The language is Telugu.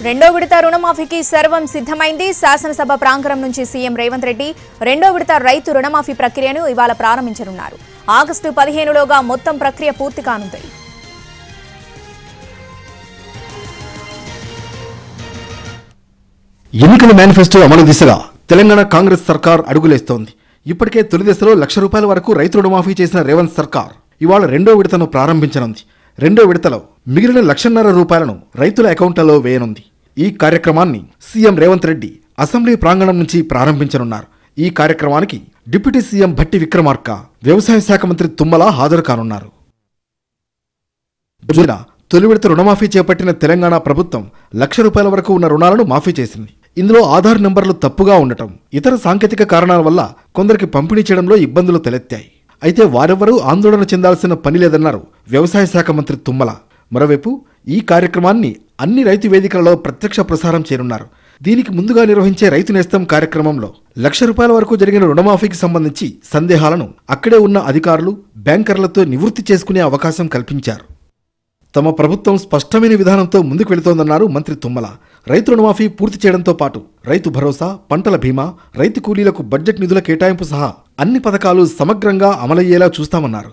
రెండో విడత రుణమాఫీకి సర్వం సిద్ధమైంది. శాసనసభ ప్రాంగణం నుంచి సీఎం రేవంత్ రెడ్డి రెండో విడత రైతు రుణమాఫీ ప్రక్రియను ఇవాళ ప్రారంభించనున్నారు. ఆగస్టు 15లోగా మొత్తం ప్రక్రియ పూర్తి కానుంది. ఎన్నికల మేనిఫెస్టో అమలు దిశగా తెలంగాణ కాంగ్రెస్ సర్కార్ అడుగులేస్తోంది. ఇప్పటికే తొలి దశలో ₹1,00,000 వరకు రైతు రుణమాఫీ చేసిన రేవంత్ సర్కార్ ఇవాళ రెండో విడతను ప్రారంభించనుంది. రెండో విడతలో మిగిలిన ₹1,50,000 రైతుల అకౌంట్లలో వేయనుంది. ఈ కార్యక్రమాన్ని సీఎం రేవంత్ రెడ్డి అసెంబ్లీ ప్రాంగణం నుంచి ప్రారంభించనున్నారు. ఈ కార్యక్రమానికి డిప్యూటీ సీఎం భట్టి విక్రమార్క, వ్యవసాయ శాఖ మంత్రి తుమ్మల హాజరు కానున్నారు. తొలి విడత రుణమాఫీ చేపట్టిన తెలంగాణ ప్రభుత్వం ₹1,00,000 వరకు ఉన్న రుణాలను మాఫీ చేసింది. ఇందులో ఆధార్ నెంబర్లు తప్పుగా ఉండటం, ఇతర సాంకేతిక కారణాల వల్ల కొందరికి పంపిణీ చేయడంలో ఇబ్బందులు తలెత్తాయి. అయితే వారెవరూ ఆందోళన చెందాల్సిన పని లేదన్నారు వ్యవసాయ శాఖ మంత్రి తుమ్మల. మరోవైపు ఈ కార్యక్రమాన్ని అన్ని రైతు వేదికలలో ప్రత్యక్ష ప్రసారం చేయనున్నారు. దీనికి ముందుగా నిర్వహించే రైతు నేస్తం కార్యక్రమంలో ₹1,00,000 వరకు జరిగిన రుణమాఫీకి సంబంధించి సందేహాలను అక్కడే ఉన్న అధికారులు, బ్యాంకర్లతో నివృత్తి చేసుకునే అవకాశం కల్పించారు. తమ ప్రభుత్వం స్పష్టమైన విధానంతో ముందుకు వెళుతోందన్నారు మంత్రి తుమ్మల. రైతు రుణమాఫీ పూర్తి చేయడంతో పాటు రైతు భరోసా, పంటల బీమా, రైతు కూలీలకు బడ్జెట్ నిధుల కేటాయింపు సహా అన్ని పథకాలు సమగ్రంగా అమలయ్యేలా చూస్తామన్నారు.